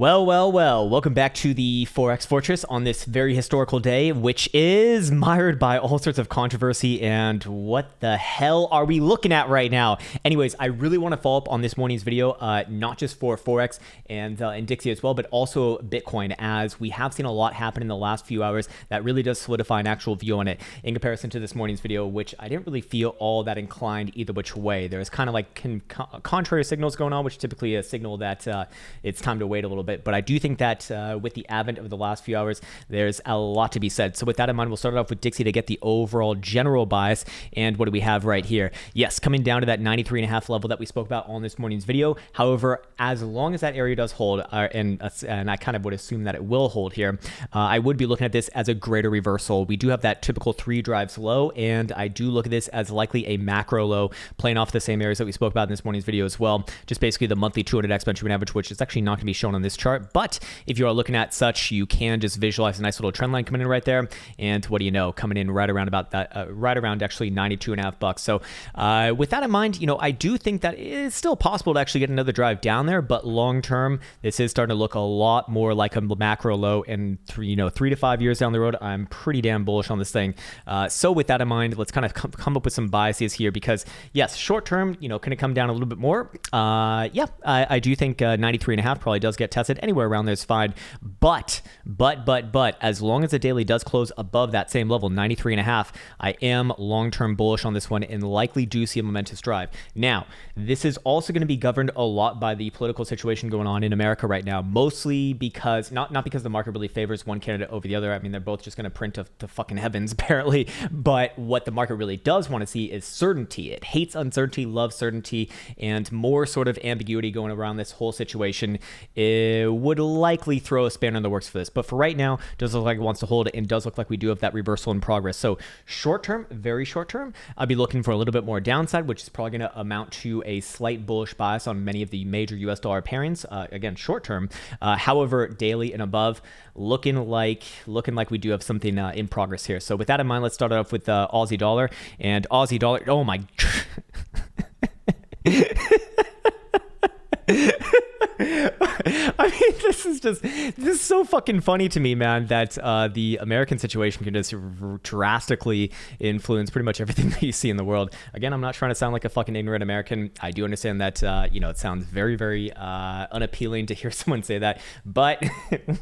Well, welcome back to the Forex Fortress on this very historical day, which is mired by all sorts of controversy. And what the hell are we looking at right now? Anyways, I really want to follow up on this morning's video, not just for Forex and Dixie as well, but also Bitcoin, as we have seen a lot happen in the last few hours that really does solidify an actual view on it in comparison to this morning's video, which I didn't really feel all that inclined either which way. There's kind of like contrary signals going on, which typically a signal that it's time to wait a little bit. But I do think that with the advent of the last few hours, there's a lot to be said. So with that in mind, we'll start off with Dixie to get the overall general bias. And what do we have right here? Yes, coming down to that 93.5 level that we spoke about on this morning's video. However, as long as that area does hold, and I kind of would assume that it will hold here, I would be looking at this as a greater reversal. We do have that typical 3 drives low, and I do look at this as likely a macro low, playing off the same areas that we spoke about in this morning's video as well. Just basically the monthly 200 exponential moving average, which is actually not going to be shown on this chart. But if you are looking at such, you can just visualize a nice little trend line coming in right there. And what do you know, coming in right around about that, right around actually 92.5 bucks. So with that in mind, I do think that it's still possible to actually get another drive down there. But long term, this is starting to look a lot more like a macro low. And 3 to 5 years down the road, I'm pretty damn bullish on this thing. So with that in mind, let's kind of come up with some biases here, because yes, short term, can it come down a little bit more? Yeah, I do think 93.5 probably does get tested. Anywhere around there is fine, but as long as the daily does close above that same level, 93.5, I am long-term bullish on this one and likely do see a momentous drive. Now, this is also going to be governed a lot by the political situation going on in America right now, mostly because not because the market really favors one candidate over the other. I mean, they're both just going to print to fucking heavens apparently, but what the market really does want to see is certainty. It hates uncertainty, loves certainty, and more sort of ambiguity going around this whole situation. It would likely throw a spanner in the works for this, but for right now, does look like it wants to hold it, and does look like we do have that reversal in progress. So short term, very short term, I'd be looking for a little bit more downside, which is probably going to amount to a slight bullish bias on many of the major US dollar pairings. Again, short term. However, daily and above, looking like we do have something in progress here. So with that in mind, let's start off with Aussie dollar and Aussie dollar. Oh my. I mean, this is so fucking funny to me, man, that the American situation can just drastically influence pretty much everything that you see in the world. Again, I'm not trying to sound like a fucking ignorant American. I do understand that, it sounds very, very unappealing to hear someone say that, but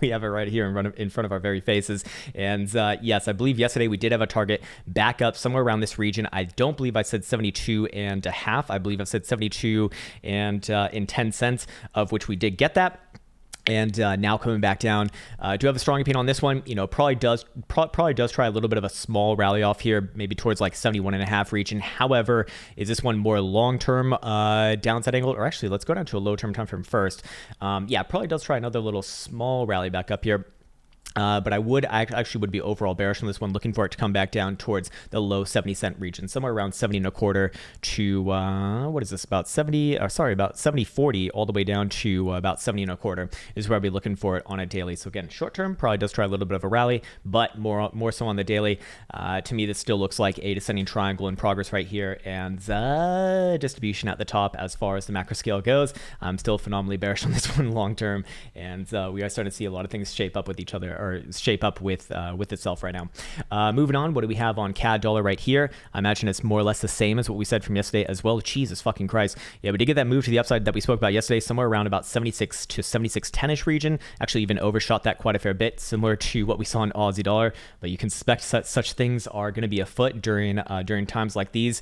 we have it right here in front of our very faces. And yes, I believe yesterday we did have a target back up somewhere around this region. I don't believe I said 72.5. I believe I've said 72 and in 10 cents, of which we did get that. And now coming back down, do have a strong opinion on this one. Probably does try a little bit of a small rally off here, maybe towards like 71.5 region. However, is this one more long-term downside angle? Or actually, let's go down to a low-term time frame first. Yeah, probably does try another little small rally back up here. But I actually would be overall bearish on this one, looking for it to come back down towards the low 70-cent region, somewhere around 70.25 to what is this, about 70.40 all the way down to about 70.25 is where I'd be looking for it on a daily. So again, short term probably does try a little bit of a rally, but more so on the daily. To me, this still looks like a descending triangle in progress right here, and distribution at the top as far as the macro scale goes. I'm still phenomenally bearish on this one long term, and we are starting to see a lot of things shape up with each other, or shape up with itself right now. Moving on, what do we have on Cad Dollar right here? I imagine it's more or less the same as what we said from yesterday as well. Jesus fucking Christ. Yeah, we did get that move to the upside that we spoke about yesterday, somewhere around about 76 to 76.10-ish region. Actually even overshot that quite a fair bit, similar to what we saw in Aussie dollar, but you can suspect that such things are going to be afoot during times like these.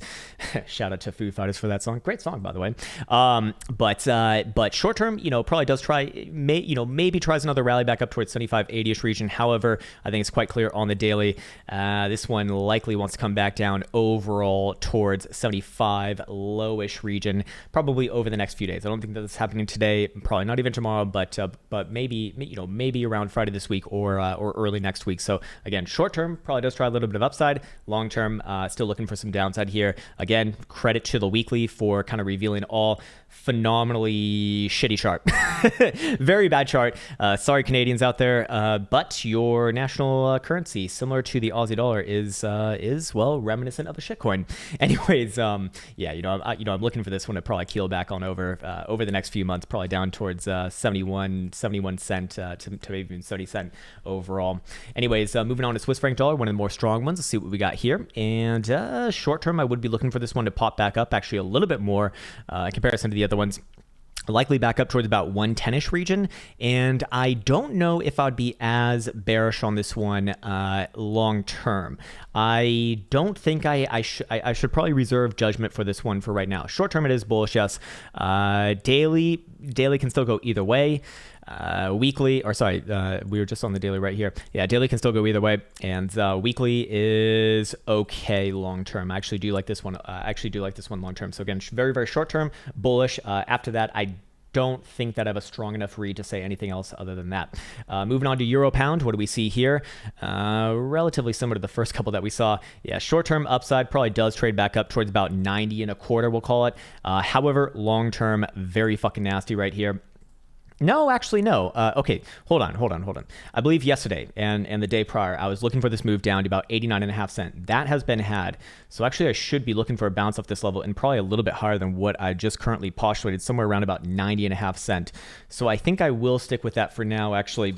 Shout out to Foo Fighters for that song. Great song, by the way. But short term, probably does try, maybe tries another rally back up towards 75.80-ish region. However, I think it's quite clear on the daily, this one likely wants to come back down overall towards 75 lowish region, probably over the next few days. I don't think that this is happening today, probably not even tomorrow, but maybe around Friday this week or early next week. So again, short term probably does try a little bit of upside. Long term, still looking for some downside here. Again, credit to the weekly for kind of revealing all phenomenally shitty chart. Very bad chart. Sorry, Canadians out there, but but your national currency, similar to the Aussie dollar, is well reminiscent of a shitcoin. Anyways, yeah, I'm looking for this one to probably keel back on over the next few months, probably down towards 71 cent to maybe even 70 cent overall. Anyways, moving on to Swiss franc dollar, one of the more strong ones. Let's see what we got here. And short term, I would be looking for this one to pop back up actually a little bit more in comparison to the other ones. Likely back up towards about 110-ish region, and I don't know if I'd be as bearish on this one long term. I don't think I should probably reserve judgment for this one for right now. Short term, it is bullish, yes. Daily can still go either way. Weekly, or sorry, we were just on the daily right here. Yeah, daily can still go either way, and weekly is okay long term. I actually do like this one. Long term. So again, very, very short term, bullish. After that, I don't think that I have a strong enough read to say anything else other than that. Moving on to euro pound, what do we see here? Relatively similar to the first couple that we saw. Yeah, short-term upside probably does trade back up towards about 90 and a quarter, we'll call it. However, long-term, very fucking nasty right here. No, actually, no. Okay, hold on. I believe yesterday and the day prior, I was looking for this move down to about 89.5 cents. That has been had. So actually, I should be looking for a bounce off this level and probably a little bit higher than what I just currently postulated, somewhere around about 90.5 cents. So I think I will stick with that for now, actually,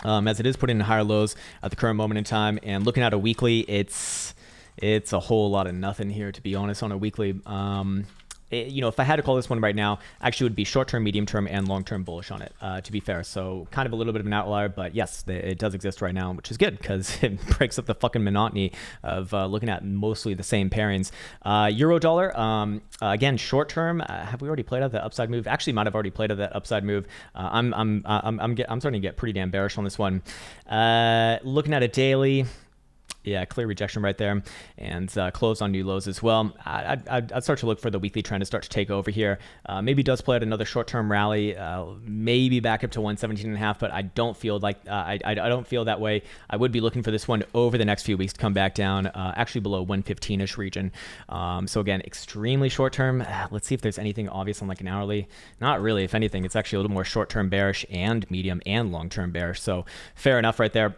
as it is putting in higher lows at the current moment in time. And looking at a weekly, it's a whole lot of nothing here, to be honest, on a weekly. If I had to call this one right now, actually would be short-term, medium-term, and long-term bullish on it, to be fair. So kind of a little bit of an outlier, but yes, it does exist right now, which is good because it breaks up the fucking monotony of looking at mostly the same pairings. Euro dollar, again, short-term. Have we already played out that upside move? Actually, might have already played out that upside move. I'm starting to get pretty damn bearish on this one. Looking at a daily. Yeah, clear rejection right there, and close on new lows as well. I'd start to look for the weekly trend to start to take over here. Maybe does play out another short-term rally, maybe back up to 117.5, but I don't feel like I don't feel that way. I would be looking for this one over the next few weeks to come back down, actually below 115-ish region. So again, extremely short-term. Let's see if there's anything obvious on like an hourly. Not really. If anything, it's actually a little more short-term bearish and medium and long-term bearish. So fair enough right there.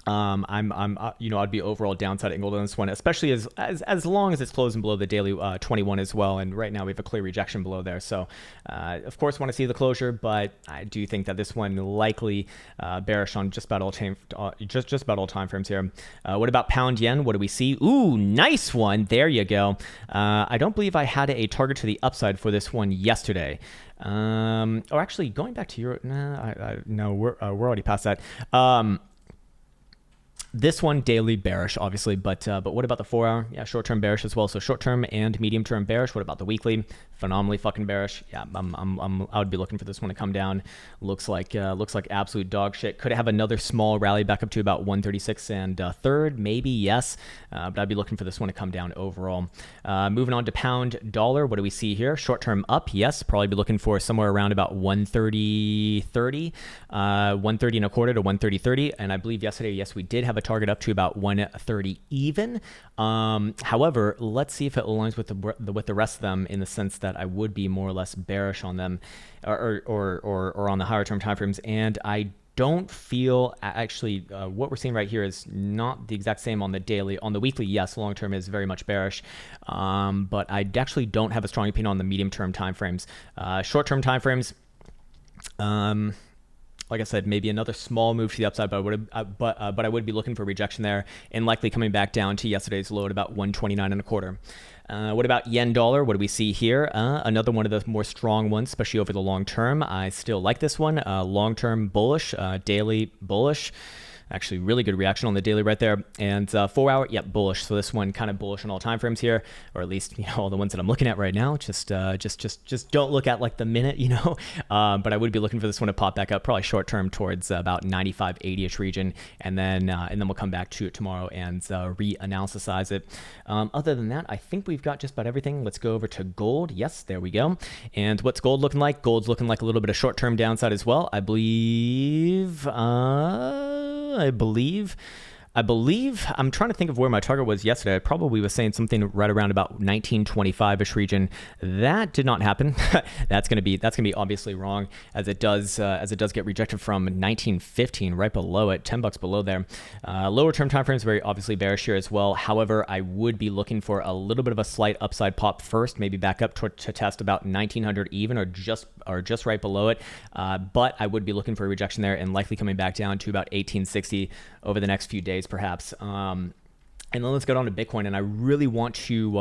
I'd be overall downside angled on this one, especially as long as it's closing below the daily 21 as well. And right now we have a clear rejection below there. So, of course, want to see the closure, but I do think that this one likely bearish on just about all time frames here. What about pound yen? What do we see? Ooh, nice one. There you go. I don't believe I had a target to the upside for this one yesterday. Or actually, going back to Euro, no, we're already past that. This one daily bearish, obviously, but what about the 4 hour? Yeah, short term bearish as well. So short term and medium term bearish. What about the weekly? Phenomenally fucking bearish. Yeah, I would be looking for this one to come down. Looks like absolute dog shit. Could have another small rally back up to about 136 and third, maybe, yes. But I'd be looking for this one to come down overall. Moving on to pound dollar. What do we see here? Short term up, yes. Probably be looking for somewhere around about 130.30, 130 and a quarter to 130.30. And I believe yesterday, yes, we did have a target up to about 130 even. However, let's see if it aligns with the rest of them in the sense that I would be more or less bearish on them, or on the higher term timeframes. And I don't feel actually what we're seeing right here is not the exact same on the daily. On the weekly, yes, long term is very much bearish, but I actually don't have a strong opinion on the medium term timeframes. Short term timeframes. Like I said, maybe another small move to the upside, but I would be looking for rejection there and likely coming back down to yesterday's low at about 129 and a quarter. What about yen dollar? What do we see here? Another one of the more strong ones, especially over the long term. I still like this one. Long term bullish, daily bullish. Actually, really good reaction on the daily right there. And 4 hour, yep, bullish. So this one kind of bullish on all time frames here, or at least all the ones that I'm looking at right now. Just don't look at like the minute, But I would be looking for this one to pop back up, probably short term towards about 95, 80-ish region, and then we'll come back to it tomorrow and re-analysize it. Other than that, I think we've got just about everything. Let's go over to gold. Yes, there we go. And what's gold looking like? Gold's looking like a little bit of short term downside as well, I believe. I believe, I'm trying to think of where my target was yesterday. I probably was saying something right around about 1925-ish region. That did not happen. That's gonna be obviously wrong, as it does get rejected from 1915 right below it, $10 below there. Lower term time frames very obviously bearish here as well. However, I would be looking for a little bit of a slight upside pop first, maybe back up to test about 1900 even, or just right below it. But I would be looking for a rejection there and likely coming back down to about 1860 over the next few days, perhaps. And then let's go down to Bitcoin, and I really want to,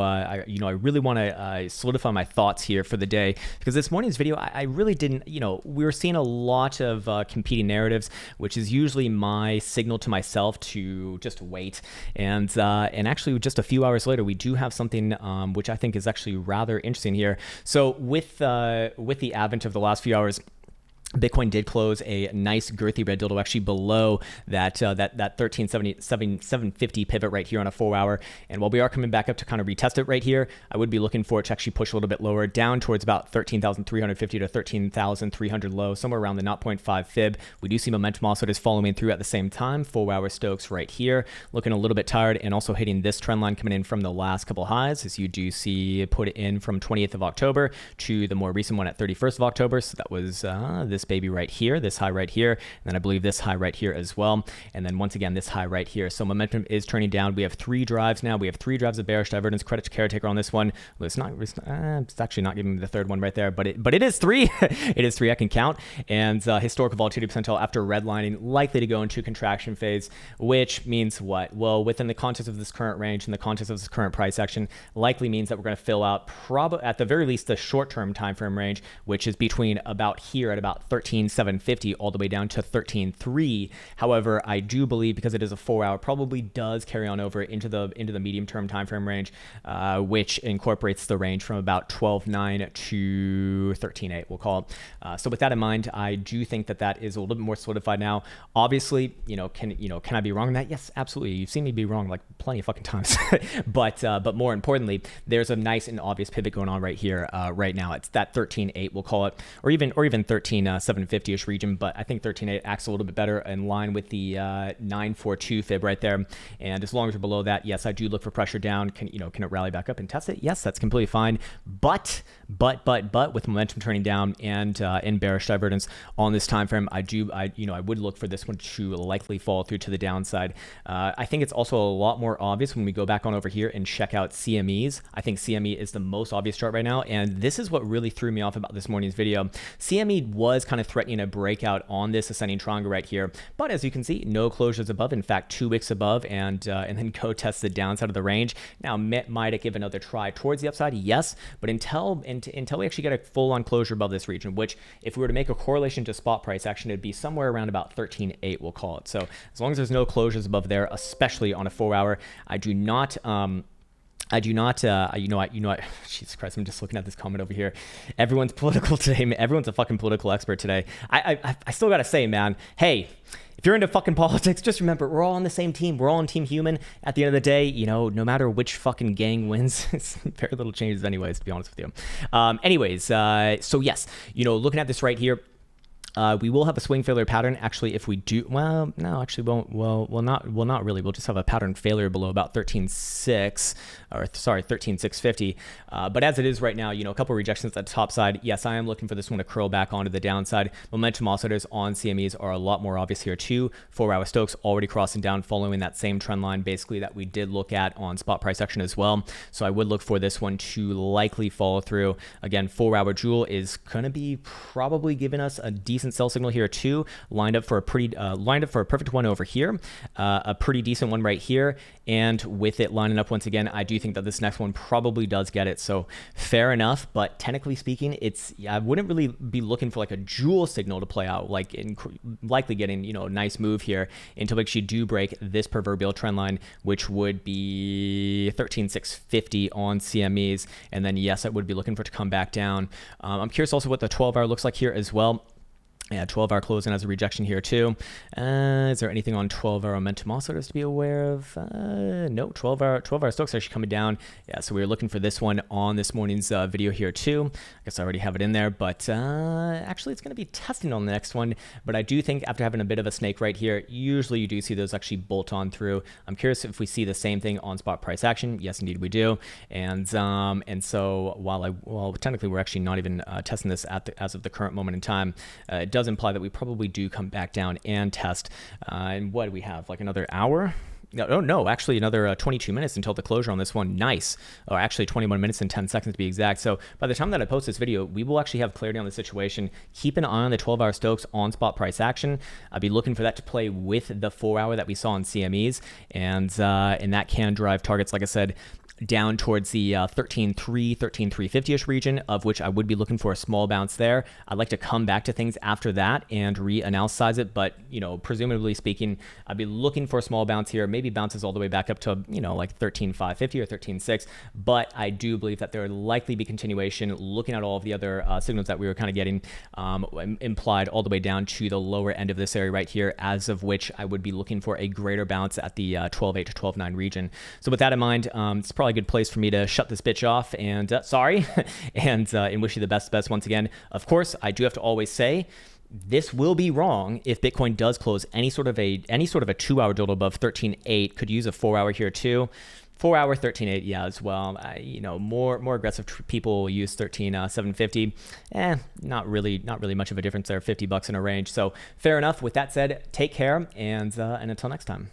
solidify my thoughts here for the day, because this morning's video, I really didn't, we were seeing a lot of competing narratives, which is usually my signal to myself to just wait. And actually, just a few hours later, we do have something which I think is actually rather interesting here. So with the advent of the last few hours, Bitcoin did close a nice girthy red dildo actually below that 1377.50 pivot right here on a 4-hour. And while we are coming back up to kind of retest it right here, I would be looking for it to actually push a little bit lower down towards about 13,350 to 13,300 low, somewhere around the 0.5 fib. We do see momentum oscillators following through at the same time. 4-hour Stokes right here, looking a little bit tired, and also hitting this trend line coming in from the last couple highs, as you do see put it in from 20th of October to the more recent one at 31st of October. So that was this baby right here, this high right here, and then I believe this high right here as well, and then once again this high right here. So momentum is turning down. We have 3 drives now. We have 3 drives of bearish divergence. Credit to Caretaker on this one. Well, it's actually not giving me the third one right there, but it is 3. It is 3. I can count. And historical volatility percentile after redlining, likely to go into contraction phase, which means what? Well, within the context of this current range and the context of this current price action, likely means that we're going to fill out probably at the very least the short-term time frame range, which is between about here at about 13,750 all the way down to 13,3. However, I do believe, because it is a 4-hour, probably does carry on over into the medium-term time frame range, which incorporates the range from about 12.9 to 13.8, we'll call it. So with that in mind, I do think that is a little bit more solidified now. Obviously, can I be wrong on that? Yes, absolutely. You've seen me be wrong like plenty of fucking times. but more importantly, there's a nice and obvious pivot going on right here, right now. It's that 13.8, we'll call it, or even 13,750-ish region. But I think 13.8 acts a little bit better in line with the 942 fib right there. And as long as we're below that, yes, I do look for pressure down. Can it rally back up and test it? Yes, that's completely fine. But with momentum turning down and in bearish divergence on this time frame, I would look for this one to likely fall through to the downside. I think it's also a lot more obvious when we go back on over here and check out CMEs. I think CME is the most obvious chart right now, and this is what really threw me off about this morning's video. CME was kind of threatening a breakout on this ascending triangle right here, but as you can see, no closures above. In fact, 2 wicks above, and then go test the downside of the range. Now, might it give another try towards the upside? Yes, but until we actually get a full-on closure above this region, which if we were to make a correlation to spot price action, it'd be somewhere around about 13.8, we'll call it. So as long as there's no closures above there, especially on a 4-hour, I do not, Jesus Christ, I'm just looking at this comment over here. Everyone's political today, man. Everyone's a fucking political expert today. I still gotta say, man, hey, if you're into fucking politics, just remember, we're all on the same team. We're all on Team Human. At the end of the day, no matter which fucking gang wins, it's very little changes anyways, to be honest with you. So yes, looking at this right here, we will have a swing failure pattern. Actually, if we do, well, no, actually not really. We'll just have a pattern failure below about 13,650. But as it is right now, a couple of rejections at the top side. Yes, I am looking for this one to curl back onto the downside. Momentum oscillators on CMEs are a lot more obvious here too. 4-hour Stokes already crossing down, following that same trend line basically that we did look at on spot price action as well. So I would look for this one to likely follow through. Again, 4-hour Jewel is going to be probably giving us a decent sell signal here too, lined up for a perfect one over here, a pretty decent one right here, and with it lining up once again, I do think that this next one probably does get it. So fair enough, but technically speaking, I wouldn't really be looking for like a Jewel signal to play out, like likely getting a nice move here until we actually do break this proverbial trend line, which would be 13,650 on CMEs, and then yes, I would be looking for it to come back down. I'm curious also what the 12-hour looks like here as well. Yeah, 12-hour closing as a rejection here too. Is there anything on 12-hour momentum oscillators to be aware of? No, 12-hour stocks actually coming down. Yeah, so we were looking for this one on this morning's video here too. I guess I already have it in there, but actually it's going to be testing on the next one. But I do think after having a bit of a snake right here, usually you do see those actually bolt on through. I'm curious if we see the same thing on spot price action. Yes, indeed we do. And so while technically we're actually not even testing this as of the current moment in time, it does imply that we probably do come back down and test. And what do we have? Like another hour? No, actually another 22 minutes until the closure on this one. Nice. Or actually 21 minutes and 10 seconds to be exact. So by the time that I post this video, we will actually have clarity on the situation. Keep an eye on the 12-hour Stokes on spot price action. I'll be looking for that to play with the 4-hour that we saw in CMEs. And that can drive targets, like I said, down towards the 13.350-ish region, of which I would be looking for a small bounce there. I'd like to come back to things after that and re-announce size it, but presumably speaking, I'd be looking for a small bounce here, maybe bounces all the way back up to like 13.550 or 13.6, but I do believe that there would likely be continuation. Looking at all of the other signals that we were kind of getting implied all the way down to the lower end of this area right here, as of which I would be looking for a greater bounce at the 12.8 to 12.9 region. So with that in mind, it's probably a good place for me to shut this bitch off and and wish you the best once again. Of course, I do have to always say this will be wrong if Bitcoin does close any sort of a 2-hour doodle above 13.8. Could use a 4-hour here too. 4-hour 13.8, yeah, as well. More aggressive people will use 13.750. Not really much of a difference there. $50 in a range. So fair enough. With that said, take care and until next time.